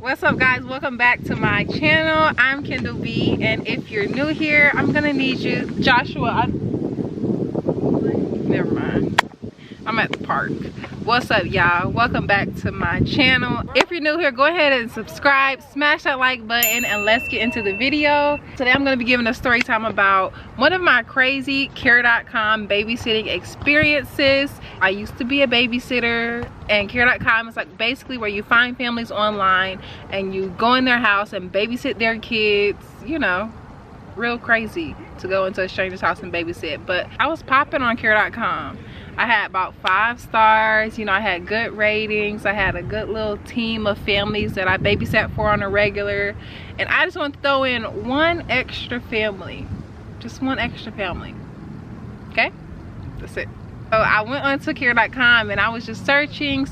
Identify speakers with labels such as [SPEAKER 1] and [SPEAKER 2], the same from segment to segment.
[SPEAKER 1] What's up, guys? Welcome back to my channel. I'm Kendall B, and if you're new here, I'm gonna need you, Joshua. Never mind. I'm at the park. What's up, y'all? Welcome back to my channel. If you're new here, go ahead and subscribe, smash that like button, and let's get into the video. Today I'm going to be giving a story time about one of my crazy care.com babysitting experiences. I used to be a babysitter, and care.com is like basically where you find families online and you go in their house and babysit their kids. You know, real crazy to go into a stranger's house and babysit. But I was popping on care.com. I had about 5 stars, you know, I had good ratings. I had a good little team of families that I babysat for on a regular. And I just want to throw in one extra family. Just one extra family. Okay? That's it. So I went onto care.com and I was just searching.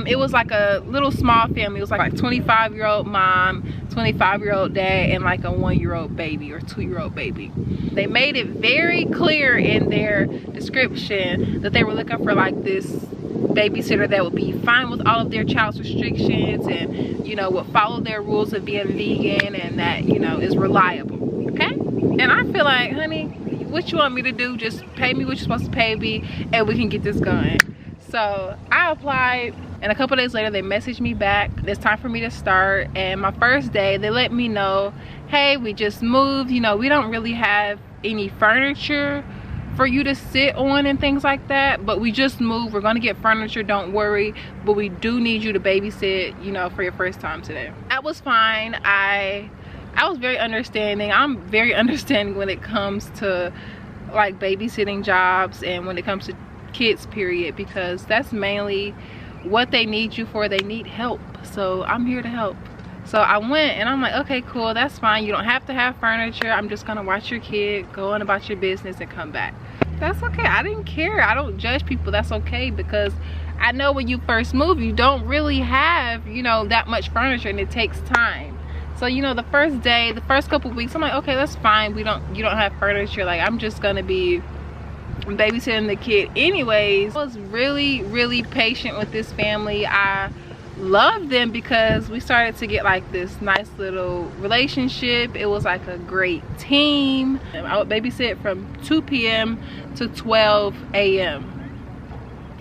[SPEAKER 1] It was like a little small family. It was like 25-year-old mom, 25-year-old dad, and like a 1-year-old baby or 2-year-old baby. They made it very clear in their description that they were looking for like this babysitter that would be fine with all of their child's restrictions and, you know, would follow their rules of being vegan and that, you know, is reliable. Okay? And I feel like, honey, what you want me to do? Just pay me what you're supposed to pay me and we can get this going. So I applied, and a couple days later they messaged me back. It's time for me to start. And my first day they let me know, hey, we just moved, you know, we don't really have any furniture for you to sit on and things like that, but we just moved, we're gonna get furniture, don't worry, but we do need you to babysit, you know, for your first time today. That was fine. I was very understanding. I'm very understanding when it comes to like babysitting jobs and when it comes to kids, period, because that's mainly what they need you for. They need help, so I'm here to help. So I went and I'm like, okay, cool, that's fine, you don't have to have furniture, I'm just gonna watch your kid, go on about your business and come back. That's okay. I didn't care. I don't judge people. That's okay, because I know when you first move you don't really have, you know, that much furniture and it takes time. So, you know, the first day, the first couple weeks, I'm like, okay, that's fine, you don't have furniture, like I'm just gonna be babysitting the kid anyways. I was really patient with this family. I love them because we started to get like this nice little relationship. It was like a great team. I would babysit from 2 p.m. to 12 a.m.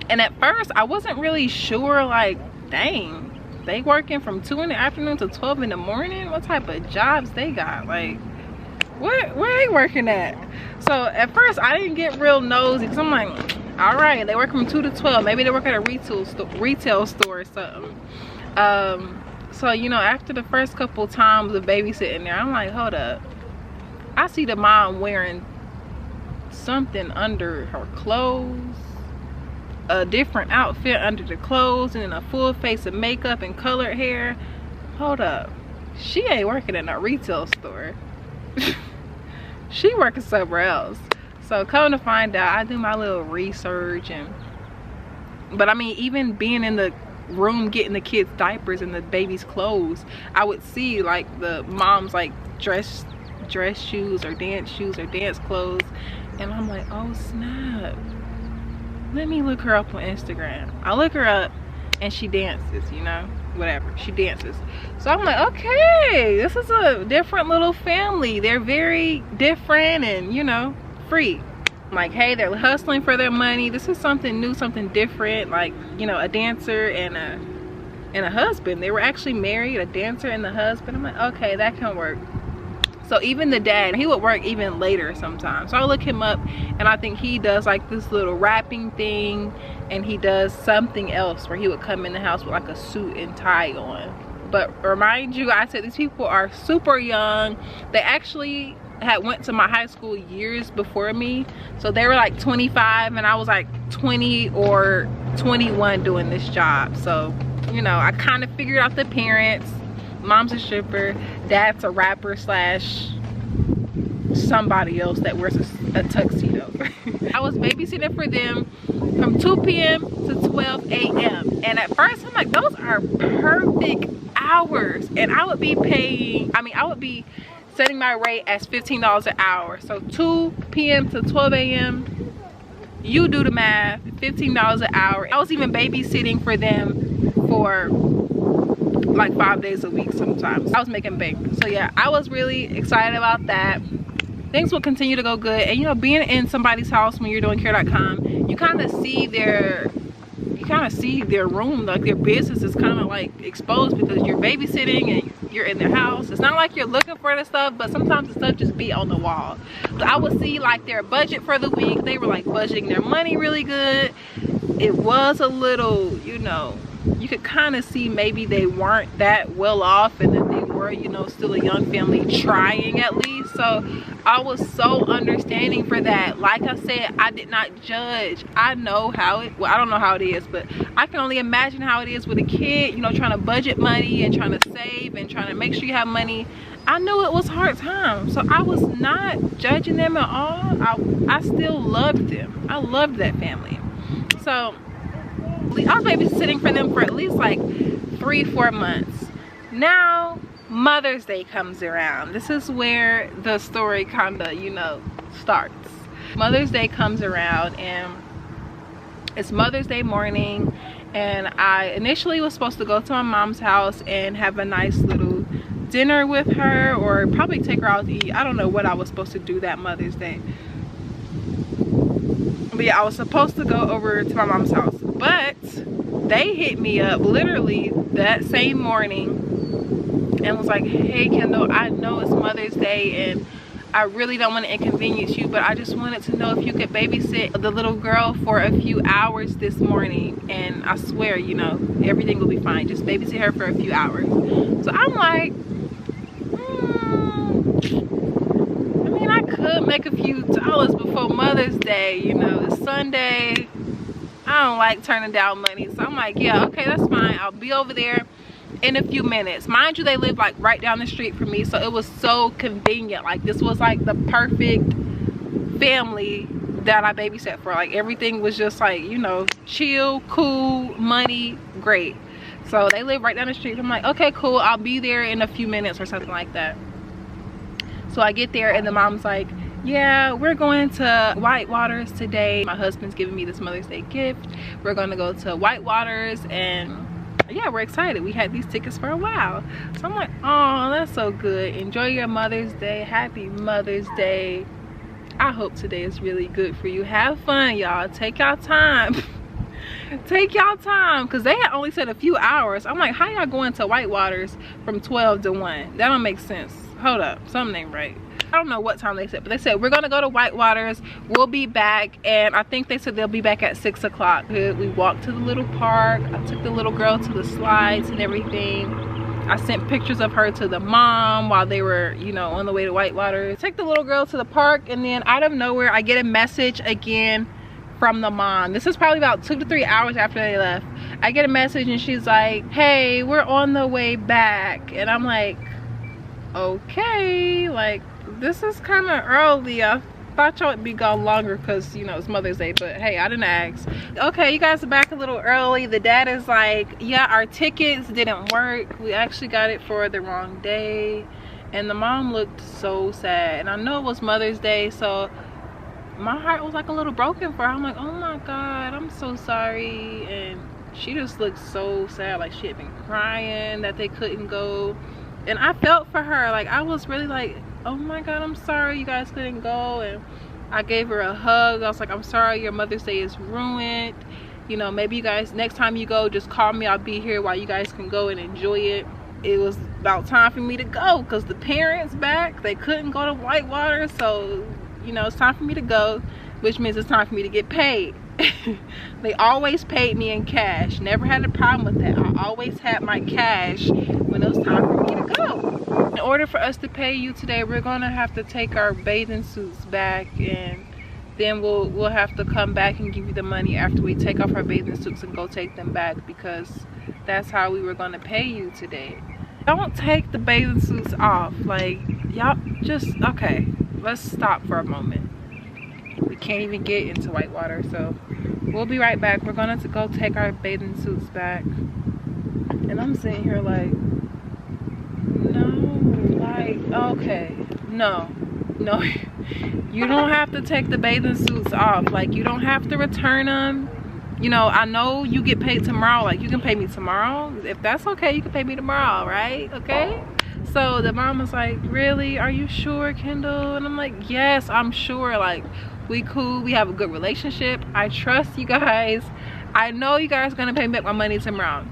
[SPEAKER 1] and at first I wasn't really sure, like, dang, they working from 2 in the afternoon to 12 in the morning? What type of jobs they got? Like, where they working at? So at first I didn't get real nosy because I'm like, all right, they work from 2 to 12. Maybe they work at a retail store or something. So, you know, after the first couple times of babysitting there, I'm like, hold up. I see the mom wearing something under her clothes, a different outfit under the clothes, and then a full face of makeup and colored hair. Hold up. She ain't working in a retail store. She working somewhere else. So come to find out, I do my little research, but I mean, even being in the room getting the kids diapers and the baby's clothes, I would see like the mom's like dress shoes or dance clothes, and I'm like, oh snap, let me look her up on Instagram. I look her up and she dances, you know, whatever, she dances. So I'm like, okay, this is a different little family. They're very different and, you know, free. Like, hey, they're hustling for their money. This is something new, something different. Like, you know, a dancer and a husband. They were actually married, a dancer and the husband. I'm like, okay, that can work. So even the dad, he would work even later sometimes. So I look him up and I think he does like this little rapping thing, and he does something else where he would come in the house with like a suit and tie on. But remind you, I said these people are super young. They actually had went to my high school years before me, so they were like 25 and I was like 20 or 21 doing this job. So, you know, I kind of figured out the parents. Mom's a stripper, dad's a rapper slash somebody else that wears a tuxedo. I was babysitting for them from 2 p.m. to 12 a.m. and at first I'm like, those are perfect hours, and I would be paying, I mean, I would be setting my rate as $15 an hour. So 2 p.m. to 12 a.m. you do the math, $15 an hour. I was even babysitting for them for like 5 days a week sometimes. I was making bank. So yeah, I was really excited about that. Things will continue to go good. And you know, being in somebody's house when you're doing care.com, you kind of see their room, like their business is kind of like exposed because you're babysitting and you're in their house. It's not like you're looking for the stuff, but sometimes the stuff just be on the wall. So I would see like their budget for the week. They were like budgeting their money really good. It was a little, you know, you could kind of see maybe they weren't that well off and that they were, you know, still a young family trying at least. So I was so understanding for that. Like I said, I did not judge. I know how it, well, I don't know how it is, but I can only imagine how it is with a kid, you know, trying to budget money and trying to save and trying to make sure you have money. I knew it was hard time. So I was not judging them at all. I still loved them. I loved that family. So I was babysitting for them for at least like 3-4 months. Now Mother's Day comes around. This is where the story kind of, you know, starts. Mother's Day comes around and it's Mother's Day morning, and I initially was supposed to go to my mom's house and have a nice little dinner with her, or probably take her out to eat. I don't know what I was supposed to do that Mother's Day. But yeah, I was supposed to go over to my mom's house, but they hit me up literally that same morning and was like, hey Kendall, I know it's Mother's Day and I really don't want to inconvenience you, but I just wanted to know if you could babysit the little girl for a few hours this morning, and I swear, you know, everything will be fine. Just babysit her for a few hours. So I'm like, I mean, I could make a few dollars before Mother's Day, you know, it's Sunday. I don't like turning down money. So I'm like, yeah, okay, that's fine. I'll be over there in a few minutes. Mind you, they live like right down the street from me, so it was so convenient. Like, this was like the perfect family that I babysat for. Like, everything was just like, you know, chill, cool, money, great. So they live right down the street. I'm like, okay, cool, I'll be there in a few minutes or something like that. So I get there and the mom's like, yeah, we're going to Whitewaters today. My husband's giving me this Mother's Day gift. We're going to go to Whitewaters, and yeah, we're excited. We had these tickets for a while. So I'm like, oh, that's so good. Enjoy your Mother's Day. Happy Mother's Day. I hope today is really good for you. Have fun, y'all. Take y'all time. Take y'all time, because they had only said a few hours. I'm like, how y'all going to Whitewaters from 12 to 1? That don't make sense. Hold up, something ain't right. I don't know what time they said, but they said we're gonna go to Whitewaters, we'll be back, and I think they said they'll be back at 6 o'clock. We walked to the little park. I took the little girl to the slides and everything. I sent pictures of her to the mom while they were, you know, on the way to Whitewaters. Take the little girl to the park, and then out of nowhere I get a message again from the mom. This is probably about 2 to 3 hours after they left. I get a message and she's like, hey, we're on the way back. And I'm like, okay, like, this is kind of early. I thought y'all would be gone longer because, you know, it's Mother's Day, but hey, I didn't ask. Okay, you guys are back a little early. The dad is like, yeah, our tickets didn't work. We actually got it for the wrong day. And the mom looked so sad. And I know it was Mother's Day, so my heart was like a little broken for her. I'm like, oh my God, I'm so sorry. And she just looked so sad, like she had been crying that they couldn't go. And I felt for her. Like, I was really like, oh my God, I'm sorry you guys couldn't go. And I gave her a hug. I was like, I'm sorry your Mother's Day is ruined. You know, maybe you guys, next time you go, just call me. I'll be here while you guys can go and enjoy it. It was about time for me to go because the parents back. They couldn't go to Whitewater. So, you know, it's time for me to go, which means it's time for me to get paid. They always paid me in cash. Never had a problem with that. I always had my cash when it was time for me to go. In order for us to pay you today, we're gonna have to take our bathing suits back, and then we'll have to come back and give you the money after we take off our bathing suits and go take them back, because that's how we were gonna pay you today. Don't take the bathing suits off. Like, y'all just, okay, let's stop for a moment. We can't even get into Whitewater, so we'll be right back. We're gonna go take our bathing suits back. And I'm sitting here like, no, like, okay, no, you don't have to take the bathing suits off. Like, you don't have to return them. you know, I know you get paid tomorrow, like you can pay me tomorrow. If that's okay, you can pay me tomorrow, right? Okay. So the mom was like, really, are you sure, Kendall? And I'm like, yes, I'm sure. Like, we cool, we have a good relationship, I trust you guys, I know you guys are gonna pay me back my money tomorrow.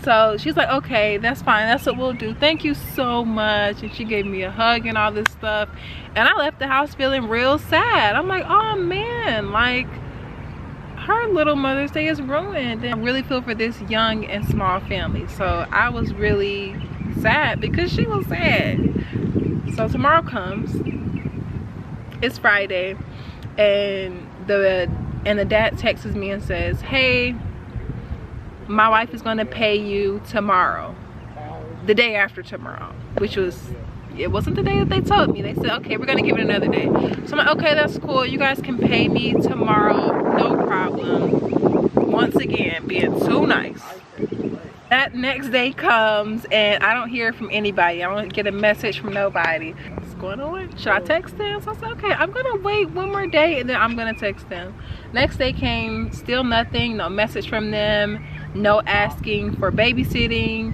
[SPEAKER 1] So she's like, okay, that's fine, that's what we'll do, thank you so much. And she gave me a hug and all this stuff, and I left the house feeling real sad. I'm like, oh man, like her little Mother's Day is ruined. And I really feel for this young and small family. So I was really sad because she was sad. So tomorrow comes, it's Friday, and the dad texts me and says, hey, my wife is gonna pay you tomorrow, the day after tomorrow, which was, it wasn't the day that they told me. They said, okay, we're gonna give it another day. So I'm like, okay, that's cool, you guys can pay me tomorrow, no problem. Once again, being too nice. That next day comes and I don't hear from anybody. I don't get a message from nobody. What's going on? Should I text them? So I said, okay, I'm gonna wait one more day and then I'm gonna text them. Next day came, still nothing, no message from them, no asking for babysitting.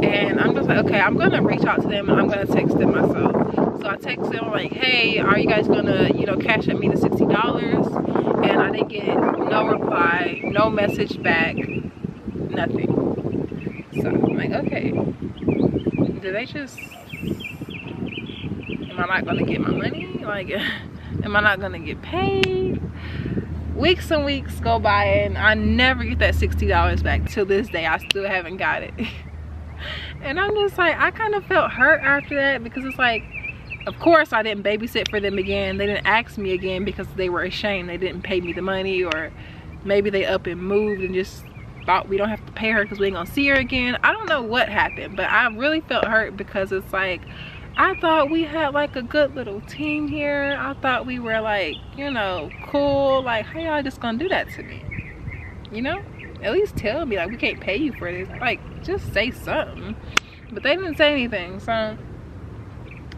[SPEAKER 1] And I'm just like, okay, I'm gonna reach out to them and I'm gonna text them myself. So I text them like, hey, are you guys gonna, you know, cash at me the $60? And I didn't get no reply, no message back, nothing. So I'm like, okay, do they just, am I not gonna get my money? Like, am I not gonna get paid? Weeks and weeks go by and I never get that $60 back. Till this day, I still haven't got it. And I'm just like, I kind of felt hurt after that, because it's like, of course I didn't babysit for them again. They didn't ask me again because they were ashamed. They didn't pay me the money, or maybe they up and moved and just thought we don't have to pay her because we ain't gonna see her again. I don't know what happened, but I really felt hurt, because it's like, I thought we had like a good little team here. I thought we were like, you know, cool. Like, how y'all just gonna do that to me? You know, at least tell me, like, we can't pay you for this. Like, just say something. But they didn't say anything, so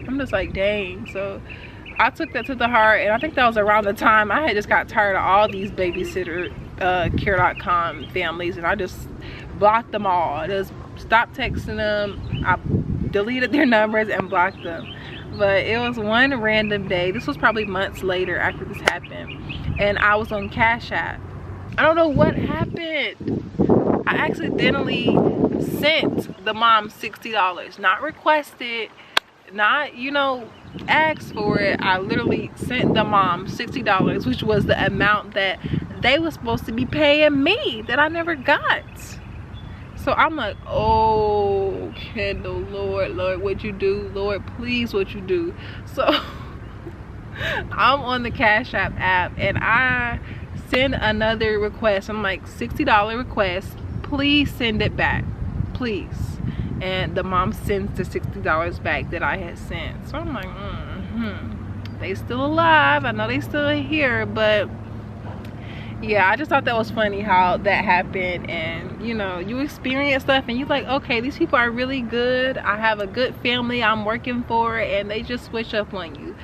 [SPEAKER 1] I'm just like, dang. So I took that to the heart, and I think that was around the time I had just got tired of all these babysitter care.com families, and I just blocked them all. I just stopped texting them. I deleted their numbers and blocked them. But it was one random day, this was probably months later after this happened, and I was on Cash App. I don't know what happened. I accidentally sent the mom $60, not requested, not, you know, asked for it. I literally sent the mom $60, which was the amount that they were supposed to be paying me, that I never got. So I'm like, oh, Kendall, Lord, what'd you do? Lord, please, what you do? So I'm on the Cash App and I send another request. I'm like, $60 request, please send it back, please. And the mom sends the $60 back that I had sent. So I'm like, they still alive. I know they still here, but yeah, I just thought that was funny how that happened. And you know, you experience stuff and you're like, okay, these people are really good. I have a good family I'm working for, and they just switch up on you.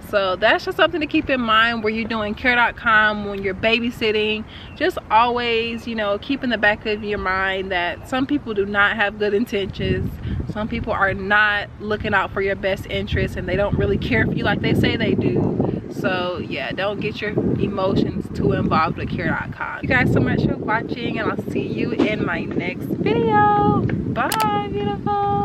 [SPEAKER 1] So that's just something to keep in mind where you're doing care.com, when you're babysitting. Just always, you know, keep in the back of your mind that some people do not have good intentions. Some people are not looking out for your best interest, and they don't really care for you like they say they do. So yeah, don't get your emotions too involved with care.com. Thank you guys so much for watching, and I'll see you in my next video. Bye, beautiful.